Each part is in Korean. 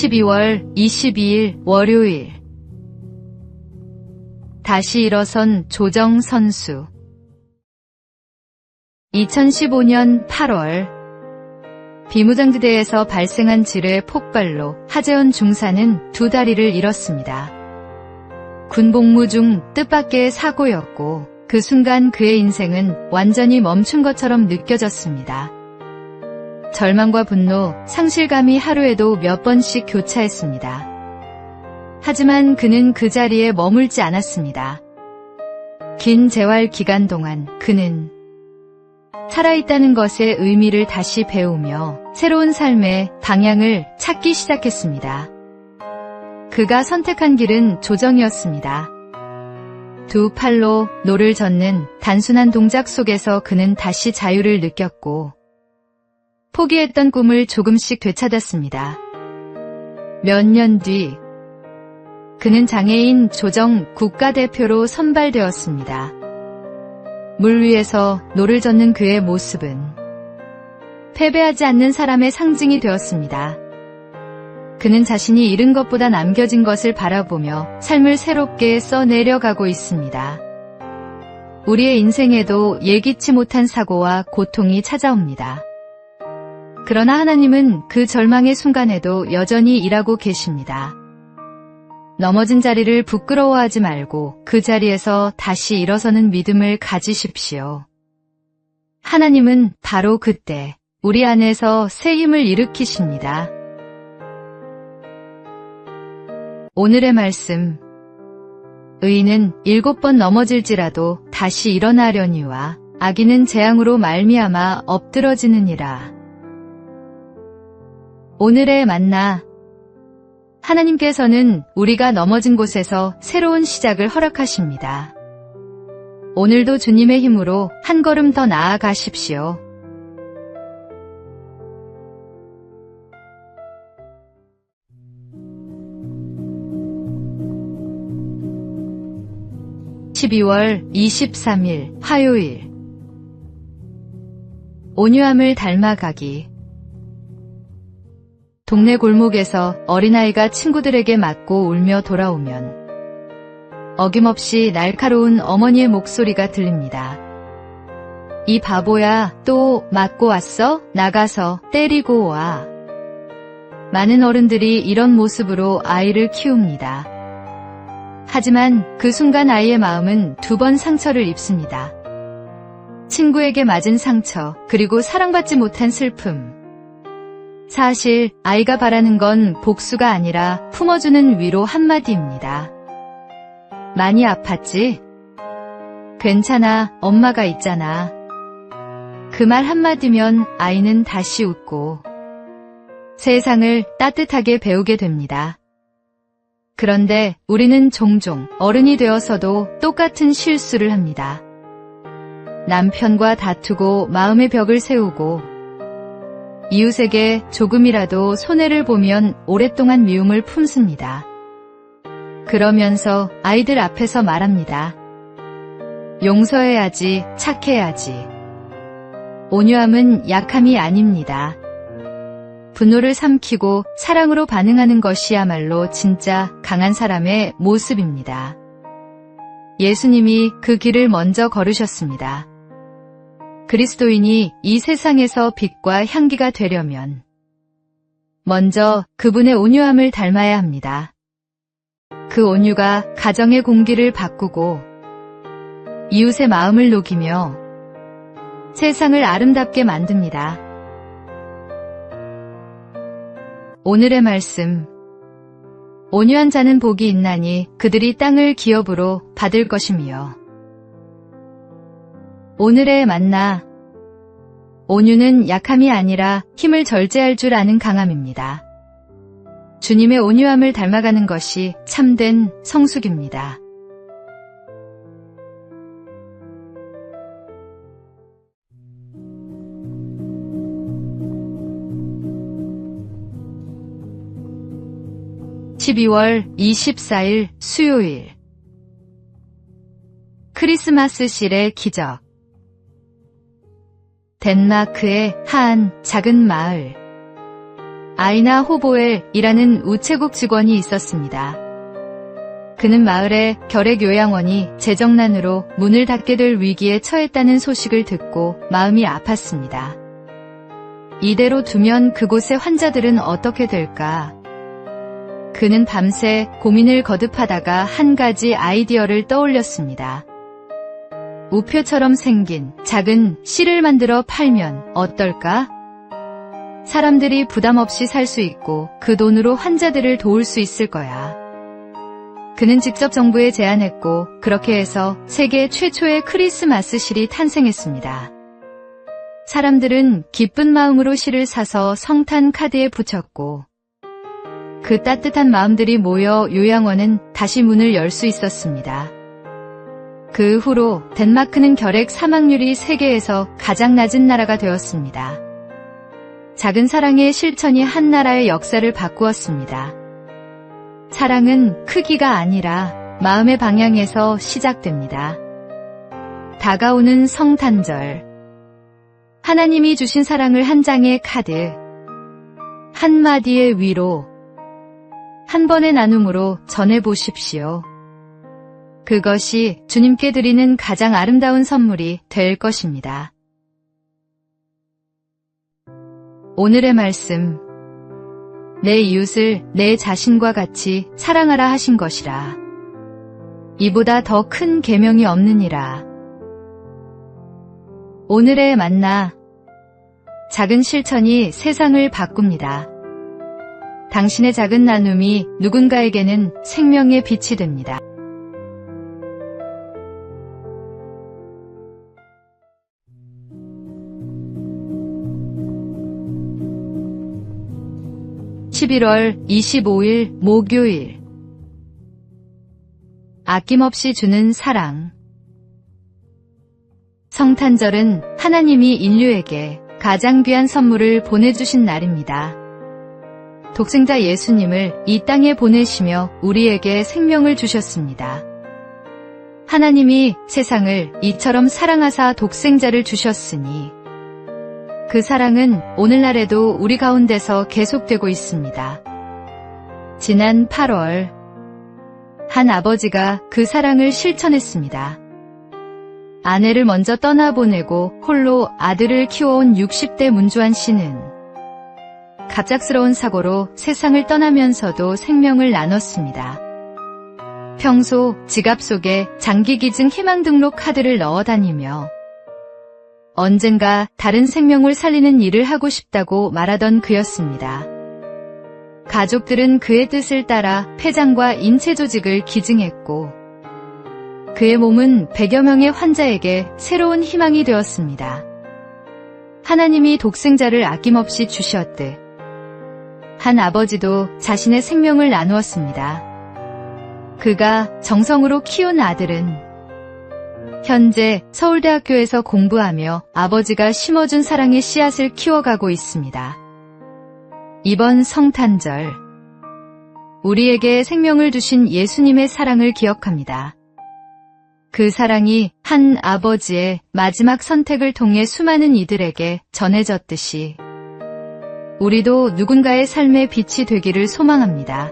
12월 22일 월요일. 다시 일어선 조정 선수. 2015년 8월 비무장지대에서 발생한 지뢰 폭발로 하재헌 중사는 두 다리를 잃었습니다. 군복무 중 뜻밖의 사고였고 그 순간 그의 인생은 완전히 멈춘 것처럼 느껴졌습니다. 절망과 분노, 상실감이 하루에도 몇 번씩 교차했습니다. 하지만 그는 그 자리에 머물지 않았습니다. 긴 재활 기간 동안 그는 살아있다는 것의 의미를 다시 배우며 새로운 삶의 방향을 찾기 시작했습니다. 그가 선택한 길은 조정이었습니다. 두 팔로 노를 젓는 단순한 동작 속에서 그는 다시 자유를 느꼈고 포기했던 꿈을 조금씩 되찾았습니다. 몇 년 뒤 그는 장애인 조정 국가대표로 선발되었습니다. 물 위에서 노를 젓는 그의 모습은 패배하지 않는 사람의 상징이 되었습니다. 그는 자신이 잃은 것보다 남겨진 것을 바라보며 삶을 새롭게 써내려가고 있습니다. 우리의 인생에도 예기치 못한 사고와 고통이 찾아옵니다. 그러나 하나님은 그 절망의 순간에도 여전히 일하고 계십니다. 넘어진 자리를 부끄러워하지 말고 그 자리에서 다시 일어서는 믿음을 가지십시오. 하나님은 바로 그때 우리 안에서 새 힘을 일으키십니다. 오늘의 말씀. 의인은 7번 넘어질지라도 다시 일어나려니와 악인은 재앙으로 말미암아 엎드러지느니라. 오늘의 만나. 하나님께서는 우리가 넘어진 곳에서 새로운 시작을 허락하십니다. 오늘도 주님의 힘으로 한 걸음 더 나아가십시오. (12월 23일) 화요일. 온유함을 닮아가기. 동네 골목에서 어린아이가 친구들에게 맞고 울며 돌아오면 어김없이 날카로운 어머니의 목소리가 들립니다. 이 바보야, 또 맞고 왔어? 나가서 때리고 와. 많은 어른들이 이런 모습으로 아이를 키웁니다. 하지만 그 순간 아이의 마음은 2번 상처를 입습니다. 친구에게 맞은 상처, 그리고 사랑받지 못한 슬픔. 사실 아이가 바라는 건 복수가 아니라 품어주는 위로 한마디입니다. 많이 아팠지? 괜찮아, 엄마가 있잖아. 그 말 한마디면 아이는 다시 웃고 세상을 따뜻하게 배우게 됩니다. 그런데 우리는 종종 어른이 되어서도 똑같은 실수를 합니다. 남편과 다투고 마음의 벽을 세우고 이웃에게 조금이라도 손해를 보면 오랫동안 미움을 품습니다. 그러면서 아이들 앞에서 말합니다. 용서해야지, 착해야지. 온유함은 약함이 아닙니다. 분노를 삼키고 사랑으로 반응하는 것이야말로 진짜 강한 사람의 모습입니다. 예수님이 그 길을 먼저 걸으셨습니다. 그리스도인이 이 세상에서 빛과 향기가 되려면 먼저 그분의 온유함을 닮아야 합니다. 그 온유가 가정의 공기를 바꾸고 이웃의 마음을 녹이며 세상을 아름답게 만듭니다. 오늘의 말씀. 온유한 자는 복이 있나니 그들이 땅을 기업으로 받을 것이며. 오늘의 만나. 온유는 약함이 아니라 힘을 절제할 줄 아는 강함입니다. 주님의 온유함을 닮아가는 것이 참된 성숙입니다. (12월 24일) 수요일. 크리스마스실의 기적. 덴마크의 한 작은 마을. 아이나 호보엘이라는 우체국 직원이 있었습니다. 그는 마을의 결핵요양원이 재정난으로 문을 닫게 될 위기에 처했다는 소식을 듣고 마음이 아팠습니다. 이대로 두면 그곳의 환자들은 어떻게 될까? 그는 밤새 고민을 거듭하다가 한 가지 아이디어를 떠올렸습니다. 우표처럼 생긴 작은 실을 만들어 팔면 어떨까? 사람들이 부담 없이 살 수 있고 그 돈으로 환자들을 도울 수 있을 거야. 그는 직접 정부에 제안했고 그렇게 해서 세계 최초의 크리스마스 실이 탄생했습니다. 사람들은 기쁜 마음으로 실을 사서 성탄 카드에 붙였고 그 따뜻한 마음들이 모여 요양원은 다시 문을 열 수 있었습니다. 그 후로 덴마크는 결핵 사망률이 세계에서 가장 낮은 나라가 되었습니다. 작은 사랑의 실천이 한 나라의 역사를 바꾸었습니다. 사랑은 크기가 아니라 마음의 방향에서 시작됩니다. 다가오는 성탄절. 하나님이 주신 사랑을 한 장의 카드, 한마디의 위로, 한 번의 나눔으로 전해보십시오. 그것이 주님께 드리는 가장 아름다운 선물이 될 것입니다. 오늘의 말씀. 내 이웃을 내 자신과 같이 사랑하라 하신 것이라. 이보다 더 큰 계명이 없느니라. 오늘의 만나. 작은 실천이 세상을 바꿉니다. 당신의 작은 나눔이 누군가에게는 생명의 빛이 됩니다. (11월 25일) 목요일. 아낌없이 주는 사랑. 성탄절은 하나님이 인류에게 가장 귀한 선물을 보내주신 날입니다. 독생자 예수님을 이 땅에 보내시며 우리에게 생명을 주셨습니다. 하나님이 세상을 이처럼 사랑하사 독생자를 주셨으니 그 사랑은 오늘날에도 우리 가운데서 계속되고 있습니다. 지난 8월 한 아버지가 그 사랑을 실천했습니다. 아내를 먼저 떠나보내고 홀로 아들을 키워온 60대 문주환 씨는 갑작스러운 사고로 세상을 떠나면서도 생명을 나눴습니다. 평소 지갑 속에 장기기증 희망등록 카드를 넣어 다니며 언젠가 다른 생명을 살리는 일을 하고 싶다고 말하던 그였습니다. 가족들은 그의 뜻을 따라 폐장과 인체 조직을 기증했고 그의 몸은 100여 명의 환자에게 새로운 희망이 되었습니다. 하나님이 독생자를 아낌없이 주셨듯 한 아버지도 자신의 생명을 나누었습니다. 그가 정성으로 키운 아들은 현재 서울대학교에서 공부하며 아버지가 심어준 사랑의 씨앗을 키워가고 있습니다. 이번 성탄절, 우리에게 생명을 주신 예수님의 사랑을 기억합니다. 그 사랑이 한 아버지의 마지막 선택을 통해 수많은 이들에게 전해졌듯이 우리도 누군가의 삶의 빛이 되기를 소망합니다.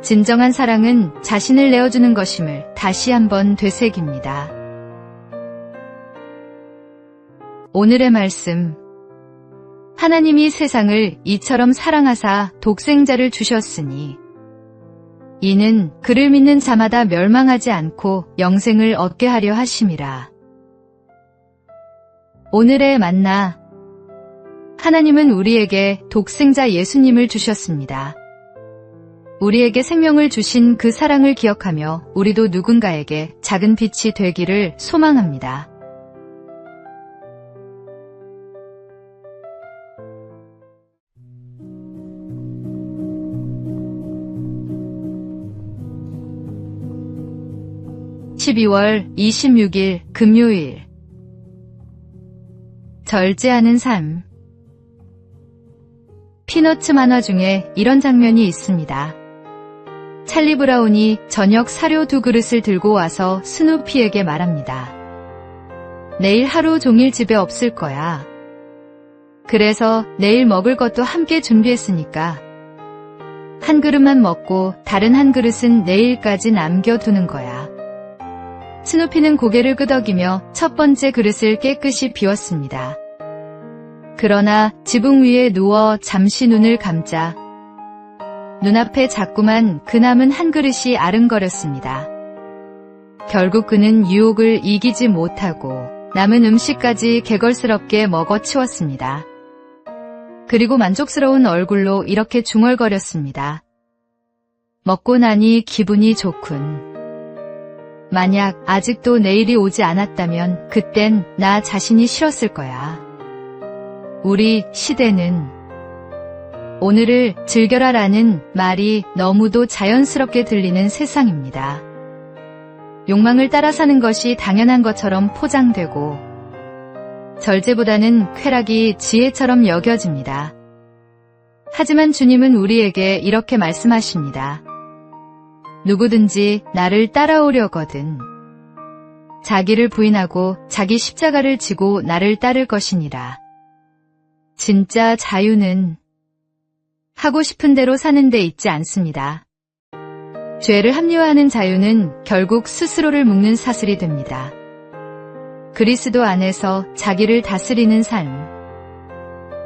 진정한 사랑은 자신을 내어주는 것임을 다시 한번 되새깁니다. 오늘의 말씀. 하나님이 세상을 이처럼 사랑하사 독생자를 주셨으니 이는 그를 믿는 자마다 멸망하지 않고 영생을 얻게 하려 하심이라. 오늘의 만나. 하나님은 우리에게 독생자 예수님을 주셨습니다. 우리에게 생명을 주신 그 사랑을 기억하며 우리도 누군가에게 작은 빛이 되기를 소망합니다. (12월 26일) 금요일. 절제하는 삶. 피너츠 만화 중에 이런 장면이 있습니다. 찰리 브라운이 저녁 사료 2그릇을 들고 와서 스누피에게 말합니다. 내일 하루 종일 집에 없을 거야. 그래서 내일 먹을 것도 함께 준비했으니까 한 그릇만 먹고 다른 한 그릇은 내일까지 남겨두는 거야. 스누피는 고개를 끄덕이며 첫 번째 그릇을 깨끗이 비웠습니다. 그러나 지붕 위에 누워 잠시 눈을 감자 눈앞에 자꾸만 그 남은 한 그릇이 아른거렸습니다. 결국 그는 유혹을 이기지 못하고 남은 음식까지 개걸스럽게 먹어치웠습니다. 그리고 만족스러운 얼굴로 이렇게 중얼거렸습니다. 먹고 나니 기분이 좋군. 만약 아직도 내일이 오지 않았다면 그땐 나 자신이 싫었을 거야. 우리 시대는 오늘을 즐겨라라는 말이 너무도 자연스럽게 들리는 세상입니다. 욕망을 따라 사는 것이 당연한 것처럼 포장되고 절제보다는 쾌락이 지혜처럼 여겨집니다. 하지만 주님은 우리에게 이렇게 말씀하십니다. 누구든지 나를 따라오려거든 자기를 부인하고 자기 십자가를 지고 나를 따를 것이니라. 진짜 자유는 하고 싶은 대로 사는 데 있지 않습니다. 죄를 합리화하는 자유는 결국 스스로를 묶는 사슬이 됩니다. 그리스도 안에서 자기를 다스리는 삶,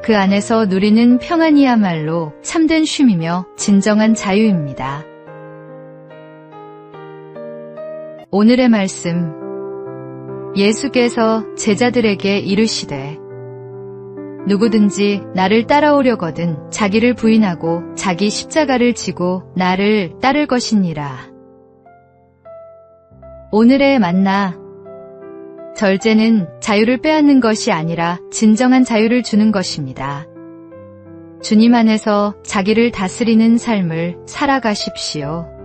그 안에서 누리는 평안이야말로 참된 쉼이며 진정한 자유입니다. 오늘의 말씀, 예수께서 제자들에게 이르시되 누구든지 나를 따라오려거든 자기를 부인하고 자기 십자가를 지고 나를 따를 것이니라. 오늘의 만나, 절제는 자유를 빼앗는 것이 아니라 진정한 자유를 주는 것입니다. 주님 안에서 자기를 다스리는 삶을 살아가십시오.